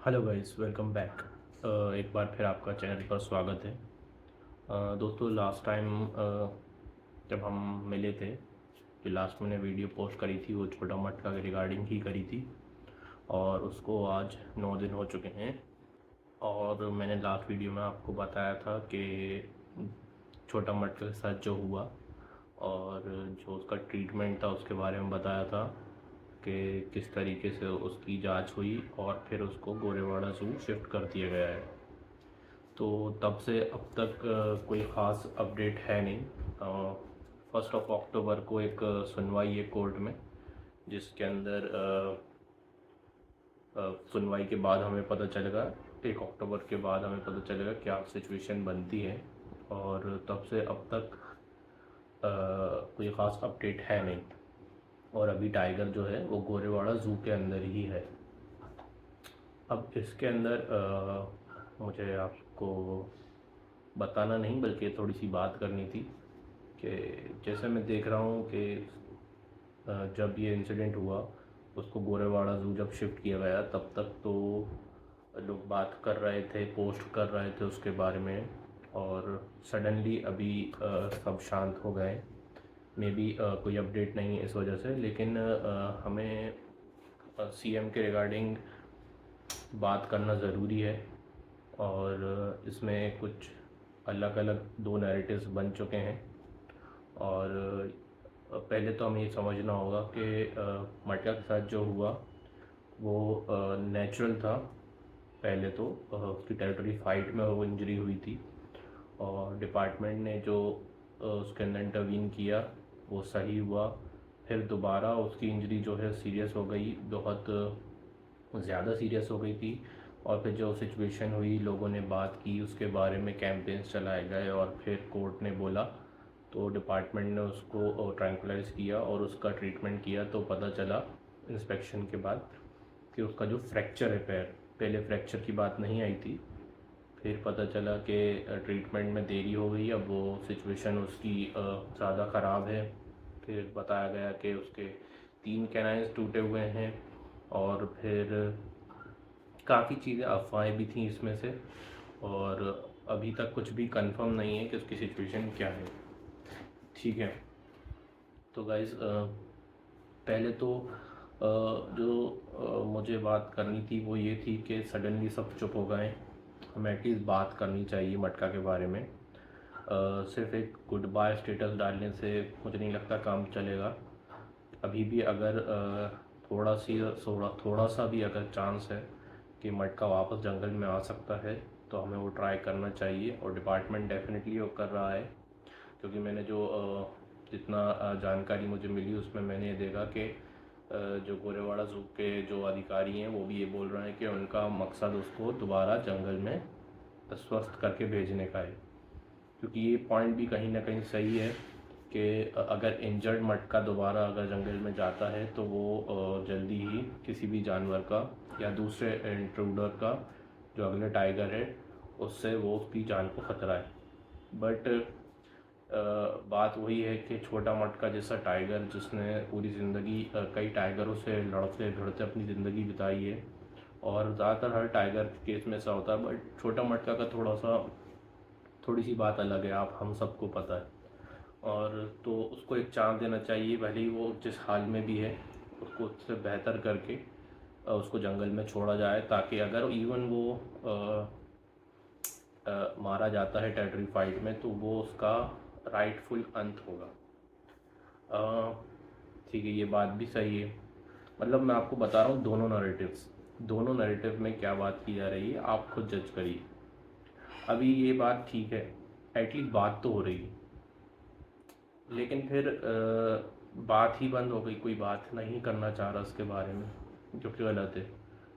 Hello guys, welcome back. एक बार फिर आपका चैनल पर स्वागत है। दोस्तों, लास्ट टाइम जब हम मिले थे, जो लास्ट मैंने वीडियो पोस्ट करी थी वो छोटा मटका के रिगार्डिंग ही करी थी, और उसको आज 9 दिन हो चुके हैं। और मैंने लास्ट वीडियो में आपको बताया था कि छोटा मटका के साथ जो हुआ और जो उसका ट्रीटमेंट था उसके बारे में बताया था कि किस तरीके से उसकी जांच हुई और फिर उसको गोरेवाड़ा ज़ू शिफ्ट कर दिया गया है। तो तब से अब तक कोई ख़ास अपडेट है नहीं। 1 अक्टूबर को एक सुनवाई है कोर्ट में, जिसके अंदर सुनवाई के बाद हमें पता चलेगा, 1 अक्टूबर के बाद हमें पता चलेगा क्या सिचुएशन बनती है। और तब से अब तक कोई ख़ास अपडेट है नहीं। और अभी टाइगर जो है वो गोरेवाड़ा ज़ू के अंदर ही है। अब इसके अंदर मुझे आपको बताना नहीं बल्कि थोड़ी सी बात करनी थी कि जैसे मैं देख रहा हूँ कि जब ये इंसिडेंट हुआ, उसको गोरेवाड़ा ज़ू जब शिफ्ट किया गया तब तक तो लोग बात कर रहे थे, पोस्ट कर रहे थे उसके बारे में, और सडनली अभी सब शांत हो गए। मे बी कोई अपडेट नहीं है इस वजह से, लेकिन हमें सीएम के रिगार्डिंग बात करना ज़रूरी है। और इसमें कुछ अलग अलग दो नैरेटिव्स बन चुके हैं। और पहले तो हमें ये समझना होगा कि मटका के साथ जो हुआ वो नेचुरल था। पहले तो उसकी टेरिटरी फाइट में वो इंजरी हुई थी, और डिपार्टमेंट ने जो उसके अंदर इंटरवीन किया वो सही हुआ। फिर दोबारा उसकी इंजरी जो है सीरियस हो गई, बहुत ज़्यादा सीरियस हो गई थी। और फिर जो सिचुएशन हुई, लोगों ने बात की उसके बारे में, कैंपेन्स चलाए गए, और फिर कोर्ट ने बोला तो डिपार्टमेंट ने उसको ट्रैंकुलाइज किया और उसका ट्रीटमेंट किया। तो पता चला इंस्पेक्शन के बाद कि उसका जो फ्रैक्चर है पैर, पहले फ्रैक्चर की बात नहीं आई थी, फिर पता चला कि ट्रीटमेंट में देरी हो गई, अब वो सिचुएशन उसकी ज़्यादा ख़राब है। फिर बताया गया कि उसके 3 कैनाइन्स टूटे हुए हैं, और फिर काफ़ी चीज़ें, अफवाहें भी थी इसमें से। और अभी तक कुछ भी कंफर्म नहीं है कि उसकी सिचुएशन क्या है। ठीक है, तो गाइज़ पहले तो जो मुझे बात करनी थी वो ये थी कि सडनली सब चुप हो गए। हमें एटलीस्ट बात करनी चाहिए मटका के बारे में। सिर्फ एक गुड बाय स्टेटस डालने से मुझे नहीं लगता काम चलेगा। अभी भी अगर थोड़ा सा भी अगर चांस है कि मटका वापस जंगल में आ सकता है तो हमें वो ट्राई करना चाहिए, और डिपार्टमेंट डेफिनेटली वो कर रहा है। क्योंकि मैंने जो जितना जानकारी मुझे मिली उसमें मैंने ये देखा कि जो गोरेवाड़ा ज़ू के जो अधिकारी हैं वो भी ये बोल रहे हैं कि उनका मकसद उसको दोबारा जंगल में स्वस्थ करके भेजने का है। क्योंकि ये पॉइंट भी कहीं ना कहीं सही है कि अगर इंजर्ड मटका दोबारा अगर जंगल में जाता है तो वो जल्दी ही किसी भी जानवर का या दूसरे इंट्रूडर का, जो अगले टाइगर है, उससे वो उसकी जान को ख़तरा है। बट बात वही है कि छोटा मटका जैसा टाइगर, जिसने पूरी ज़िंदगी कई टाइगरों से लड़ते भिड़ते अपनी ज़िंदगी बिताई है, और ज़्यादातर हर टाइगर केस में ऐसा होता है, बट छोटा मटका का थोड़ी सी बात अलग है, आप हम सबको पता है। और तो उसको एक चांस देना चाहिए, भले ही वो जिस हाल में भी है उसको उससे बेहतर करके उसको जंगल में छोड़ा जाए, ताकि अगर इवन वो मारा जाता है टेरिटरी फाइट में तो वो उसका राइटफुल अंत होगा। ठीक है, ये बात भी सही है। मतलब मैं आपको बता रहा हूँ दोनों नैरेटिव में क्या बात की जा रही है, आप खुद जज करिए। अभी ये बात ठीक है, एटलीस्ट बात तो हो रही है, लेकिन फिर बात ही बंद हो गई, कोई बात नहीं करना चाह रहा उसके बारे में, जो कि गलत है।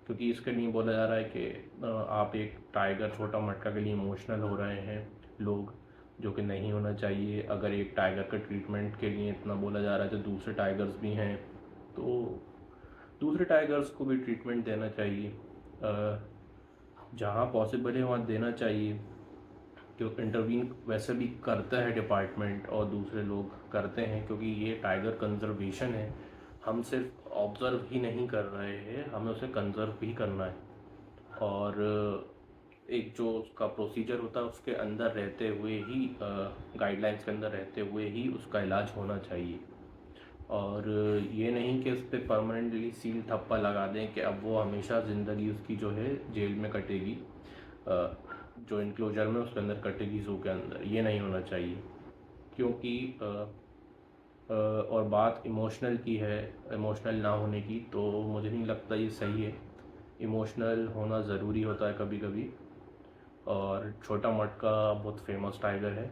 क्योंकि इसके लिए बोला जा रहा है कि आप एक टाइगर छोटा मटका के लिए इमोशनल हो रहे हैं लोग, जो कि नहीं होना चाहिए। अगर एक टाइगर का ट्रीटमेंट के लिए इतना बोला जा रहा है तो दूसरे टाइगर्स भी हैं, तो दूसरे टाइगर्स को भी ट्रीटमेंट देना चाहिए। जहाँ पॉसिबल है वहाँ देना चाहिए। जो इंटरवीन वैसे भी करता है डिपार्टमेंट और दूसरे लोग करते हैं, क्योंकि ये टाइगर कंजर्वेशन है। हम सिर्फ ऑब्ज़र्व ही नहीं कर रहे हैं, हमें उसे कंजर्व भी करना है। और एक जो उसका प्रोसीजर होता है उसके अंदर रहते हुए ही, गाइडलाइंस के अंदर रहते हुए ही उसका इलाज होना चाहिए। और ये नहीं कि उस पर परमानेंटली सील ठप्पा लगा दें कि अब वो हमेशा ज़िंदगी उसकी जो है जेल में कटेगी, जो इनक्लोजर में उसके अंदर कटेगी, ज़ू के अंदर। ये नहीं होना चाहिए, क्योंकि और बात इमोशनल की है, इमोशनल ना होने की, तो मुझे नहीं लगता ये सही है। इमोशनल होना ज़रूरी होता है कभी कभी। और छोटा मटका बहुत फेमस टाइगर है,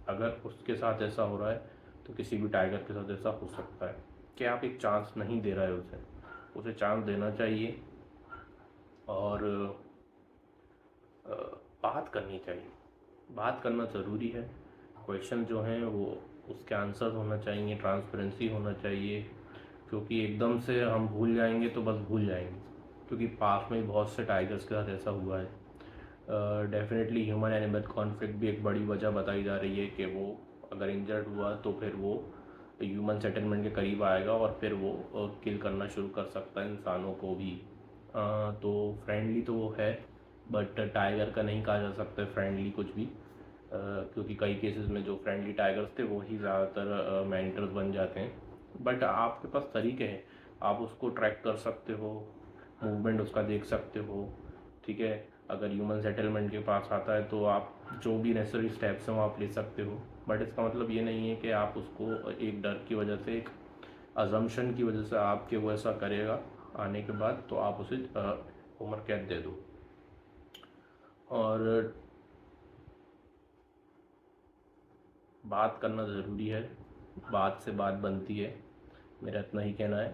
अगर उसके साथ ऐसा हो रहा है तो किसी भी टाइगर के साथ ऐसा हो सकता है। कि आप एक चांस नहीं दे रहे हो उसे चांस देना चाहिए। और बात करनी चाहिए, बात करना ज़रूरी है। क्वेश्चन जो हैं वो उसके आंसर होना चाहिए, ट्रांसपेरेंसी होना चाहिए, क्योंकि एकदम से हम भूल जाएंगे तो बस भूल जाएंगे। क्योंकि पास में बहुत से टाइगर्स के साथ ऐसा हुआ है। डेफिनेटली ह्यूमन एनिमल कॉन्फ्लिक्ट भी एक बड़ी वजह बताई जा रही है कि वो अगर इंजर्ड हुआ तो फिर वो ह्यूमन सेटलमेंट के करीब आएगा और फिर वो किल करना शुरू कर सकता है इंसानों को भी। तो फ्रेंडली तो वो है, बट टाइगर का नहीं कहा जा सकता फ्रेंडली कुछ भी, क्योंकि कई केसेस में जो फ्रेंडली टाइगर्स थे वो ही ज़्यादातर मेंटर्स बन जाते हैं। बट आपके पास तरीके हैं, आप उसको ट्रैक कर सकते हो, मूवमेंट उसका देख सकते हो, ठीक है। अगर ह्यूमन सेटलमेंट के पास आता है तो आप जो भी नेसेसरी स्टेप्स हैं वो आप ले सकते हो। बट इसका मतलब ये नहीं है कि आप उसको एक डर की वजह से, एक अजम्पशन की वजह से आपके वो ऐसा करेगा आने के बाद तो आप उसे उम्र कैद दे दो। और बात करना ज़रूरी है, बात से बात बनती है, मेरा इतना ही कहना है।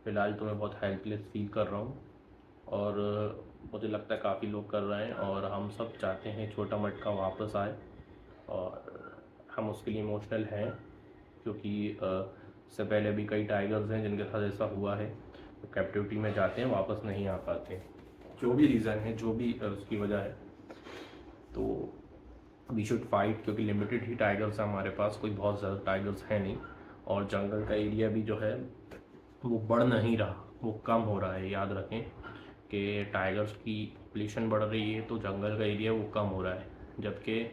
फ़िलहाल तो मैं बहुत हेल्पलेस फील कर रहा हूँ, और मुझे लगता है काफ़ी लोग कर रहे हैं, और हम सब चाहते हैं छोटा मटका वापस आए, और हम उसके लिए इमोशनल हैं, क्योंकि इससे पहले भी कई टाइगर्स हैं जिनके साथ ऐसा हुआ है, तो कैप्टिविटी में जाते हैं, वापस नहीं आ पाते, जो भी रीज़न है, जो भी उसकी वजह है। तो वी शुड फाइट, क्योंकि लिमिटेड ही टाइगर्स हैं हमारे पास, कोई बहुत ज़्यादा टाइगर्स हैं नहीं। और जंगल का एरिया भी जो है वो बढ़ नहीं रहा, वो कम हो रहा है। याद रखें कि टाइगर्स की पॉपुलेशन बढ़ रही है तो जंगल का एरिया वो कम हो रहा है, जबकि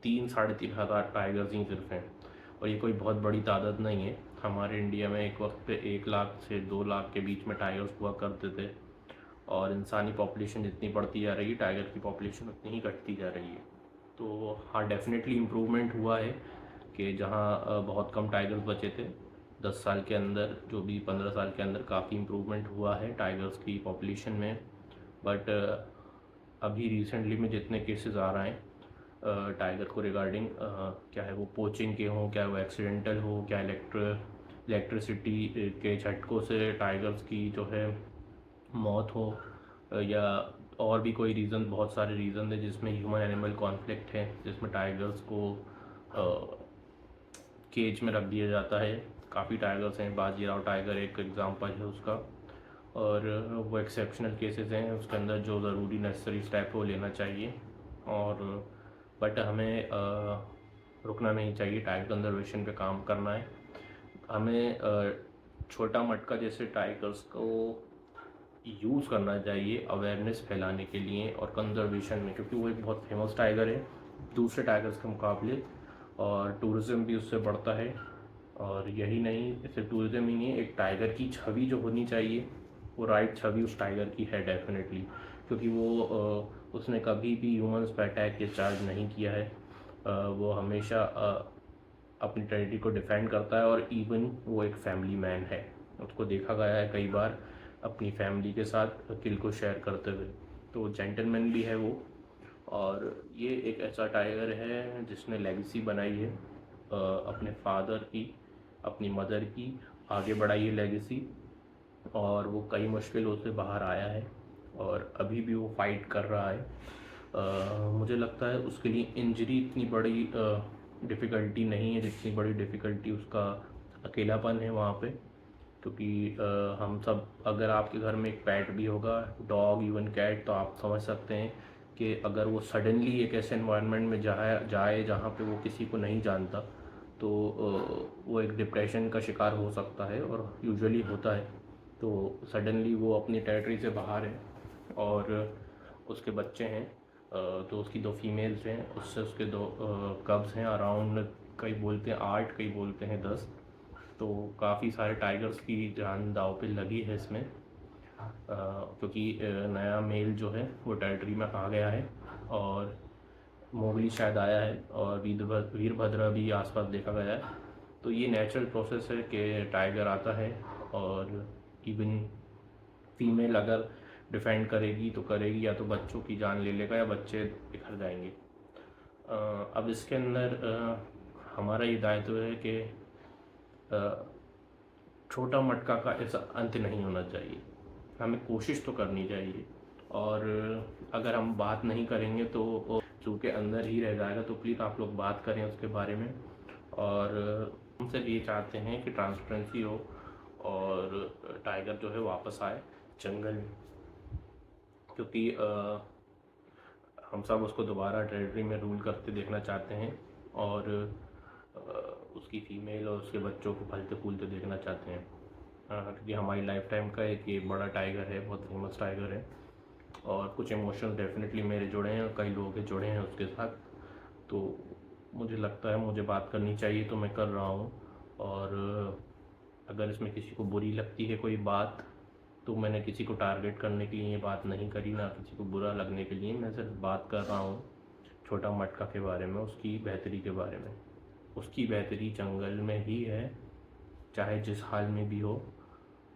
3-3.5 हज़ार टाइगर्स ही सिर्फ हैं, और ये कोई बहुत बड़ी तादाद नहीं है। हमारे इंडिया में एक वक्त पे 1 लाख से 2 लाख के बीच में टाइगर्स हुआ करते थे, और इंसानी पॉपुलेशन जितनी बढ़ती जा रही है टाइगर की पॉपुलेशन उतनी ही घटती जा रही है। तो हाँ, डेफिनेटली इम्प्रूवमेंट हुआ है कि जहाँ बहुत कम टाइगर्स बचे थे 10 साल के अंदर, जो भी 15 साल के अंदर काफ़ी इम्प्रूवमेंट हुआ है टाइगर्स की पॉपुलेशन में। बट अभी रिसेंटली में जितने केसेस आ रहे हैं टाइगर को रिगार्डिंग, क्या है वो पोचिंग के हों, क्या वो एक्सीडेंटल हो, क्या इलेक्ट्रिसिटी के झटकों से टाइगर्स की जो है मौत हो, या और भी कोई रीज़न, बहुत सारे रीज़न है जिसमें ह्यूमन एनिमल कॉन्फ्लिक्ट है, जिसमें टाइगर्स को केज में रख दिया जाता है। काफ़ी टाइगर्स हैं, बाजीराव टाइगर एक एग्जांपल है उसका, और वो एक्सेप्शनल केसेस हैं, उसके अंदर जो ज़रूरी नेसेसरी स्टेप वो लेना चाहिए। और बट हमें रुकना नहीं चाहिए, टाइगर कंजर्वेशन पे काम करना है हमें। छोटा मटका जैसे टाइगर्स को यूज़ करना चाहिए अवेयरनेस फैलाने के लिए और कंजर्वेशन में, क्योंकि वो एक बहुत फेमस टाइगर है दूसरे टाइगर्स के मुकाबले, और टूरिज़्म भी उससे बढ़ता है। और यही नहीं, सिर्फ टूरिज़्म ही नहीं, एक टाइगर की छवि जो होनी चाहिए वो राइट छवि उस टाइगर की है डेफिनेटली, क्योंकि वो उसने कभी भी ह्यूमंस पर अटैक या चार्ज नहीं किया है। वो हमेशा अपनी टेरिटरी को डिफेंड करता है, और इवन वो एक फैमिली मैन है, उसको देखा गया है कई बार अपनी फैमिली के साथ किल को शेयर करते हुए, तो जेंटलमैन भी है वो। और ये एक ऐसा टाइगर है जिसने लेगेसी बनाई है अपने फादर की, अपनी मदर की, आगे बढ़ाई है लेगेसी, और वो कई मुश्किलों से बाहर आया है, और अभी भी वो फाइट कर रहा है। मुझे लगता है उसके लिए इंजरी इतनी बड़ी डिफ़िकल्टी नहीं है जितनी बड़ी डिफ़िकल्टी उसका अकेलापन है वहाँ पे, क्योंकि हम सब, अगर आपके घर में एक पेट भी होगा, डॉग इवन कैट, तो आप समझ सकते हैं कि अगर वो सडनली एक ऐसे एनवायरनमेंट में जाए जहाँ पे वो किसी को नहीं जानता, तो वो एक डिप्रेशन का शिकार हो सकता है, और यूजुअली होता है। तो सडनली वो अपनी टेरिटरी से बाहर है और उसके बच्चे हैं। तो उसकी 2 फीमेल्स हैं, उससे उसके 2 कब्स हैं। अराउंड कई बोलते हैं 8, कई बोलते हैं 10। तो काफ़ी सारे टाइगर्स की जान दांव पे लगी है इसमें, क्योंकि नया मेल जो है वो टेरिटरी में आ गया है और मोगली शायद आया है और वीरभद्र भी आसपास देखा गया है। तो ये नेचुरल प्रोसेस है कि टाइगर आता है और इवन फीमेल अगर डिफेंड करेगी तो करेगी, या तो बच्चों की जान ले लेगा या बच्चे बिखर जाएंगे। अब इसके अंदर हमारा ये दायित्व है कि छोटा मटका का ऐसा अंत नहीं होना चाहिए। हमें कोशिश तो करनी चाहिए, और अगर हम बात नहीं करेंगे तो जू के अंदर ही रह जाएगा। तो प्लीज़ आप लोग बात करें उसके बारे में, और हम सिर्फ ये चाहते हैं कि ट्रांसपेरेंसी हो और टाइगर जो है वापस आए जंगल में, क्योंकि हम सब उसको दोबारा टेरिटरी में रूल करते देखना चाहते हैं और उसकी फ़ीमेल और उसके बच्चों को फलते फूलते देखना चाहते हैं, क्योंकि हमारी लाइफ टाइम का एक ये बड़ा टाइगर है, बहुत फेमस टाइगर है। और कुछ इमोशंस डेफिनेटली मेरे जुड़े हैं और कई लोगों के जुड़े हैं उसके साथ। तो मुझे लगता है मुझे बात करनी चाहिए, तो मैं कर रहा हूँ। और अगर इसमें किसी को बुरी लगती है कोई बात, तो मैंने किसी को टारगेट करने के लिए ये बात नहीं करी, ना किसी को बुरा लगने के लिए। मैं सिर्फ बात कर रहा हूँ छोटा मटका के बारे में, उसकी बेहतरी के बारे में। उसकी बेहतरी जंगल में ही है, चाहे जिस हाल में भी हो।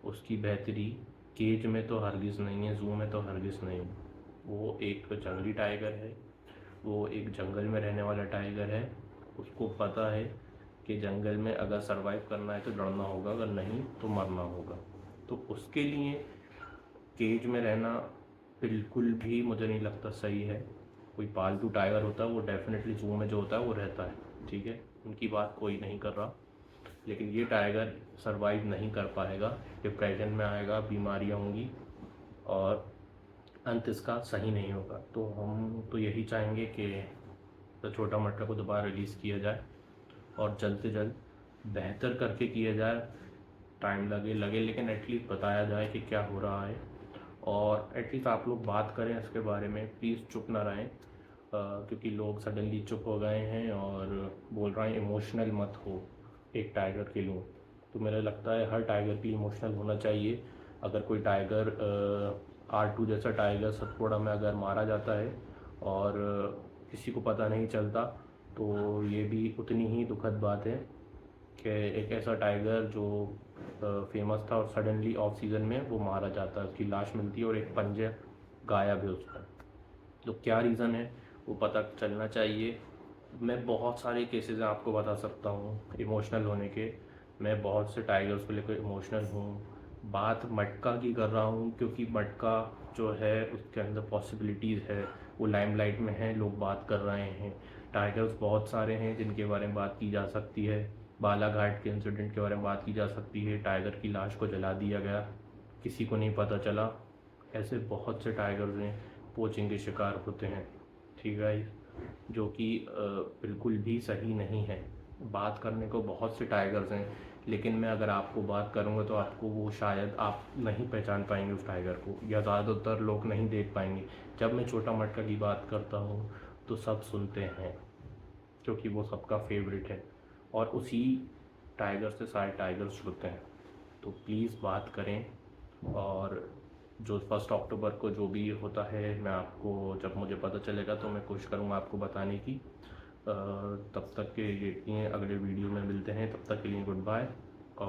उसकी बेहतरी केज में तो हरगिज़ नहीं है, ज़ू में तो हरगिज़ नहीं। वो एक जंगली टाइगर है, वो एक जंगल में रहने वाला टाइगर है। उसको पता है कि जंगल में अगर सरवाइव करना है तो लड़ना होगा, अगर नहीं तो मरना होगा। तो उसके लिए केज में रहना बिल्कुल भी मुझे नहीं लगता सही है। कोई पालतू टाइगर होता है वो डेफिनेटली ज़ू में जो होता है वो रहता है, ठीक है, उनकी बात कोई नहीं कर रहा। लेकिन ये टाइगर सरवाइव नहीं कर पाएगा, डिप्रेशन में आएगा, बीमारियाँ होंगी और अंत इसका सही नहीं होगा। तो हम तो यही चाहेंगे कि तो छोटा मटका को दोबारा रिलीज़ किया जाए और जल्द से जल्द बेहतर करके किया जाए। टाइम लगे लेकिन एटलीस्ट बताया जाए कि क्या हो रहा है, और एटलीस्ट आप लोग बात करें इसके बारे में। प्लीज़ चुप ना रहें, क्योंकि लोग सडनली चुप हो गए हैं और बोल रहे हैं इमोशनल मत हो एक टाइगर के लिए। तो मुझे लगता है हर टाइगर के लिए इमोशनल होना चाहिए। अगर कोई टाइगर R2 जैसा टाइगर सतपुड़ा में अगर मारा जाता है और किसी को पता नहीं चलता, तो ये भी उतनी ही दुखद बात है कि एक ऐसा टाइगर जो फेमस था और सडनली ऑफ सीज़न में वो मारा जाता है, उसकी लाश मिलती है और एक पंजे गायब है उसका। तो क्या रीज़न है वो पता चलना चाहिए। मैं बहुत सारे केसेस आपको बता सकता हूँ इमोशनल होने के। मैं बहुत से टाइगर्स को लेकर इमोशनल हूँ। बात मटका की कर रहा हूँ क्योंकि मटका जो है उसके अंदर पॉसिबिलिटीज़ है, वो लाइमलाइट में है, लोग बात कर रहे हैं। टाइगर्स बहुत सारे हैं जिनके बारे में बात की जा सकती है। बालाघाट के इंसिडेंट के बारे में बात की जा सकती है। टाइगर की लाश को जला दिया गया, किसी को नहीं पता चला। ऐसे बहुत से टाइगर्स हैं पोचिंग के शिकार होते हैं, ठीक है, जो कि बिल्कुल भी सही नहीं है। बात करने को बहुत से टाइगर्स हैं, लेकिन मैं अगर आपको बात करूँगा तो आपको वो शायद आप नहीं पहचान पाएंगे उस टाइगर को, या ज़्यादातर लोग नहीं देख पाएंगे। जब मैं छोटा मटका की बात करता हूँ तो सब सुनते हैं, क्योंकि वो सबका फेवरेट है और उसी टाइगर से सारे टाइगर्स जुड़ते हैं। तो प्लीज़ बात करें, और जो 1 अक्टूबर को जो भी होता है मैं आपको जब मुझे पता चलेगा तो मैं कोशिश करूँगा आपको बताने की। तब तक के लिए अगले वीडियो में मिलते हैं, तब तक के लिए गुड बाय।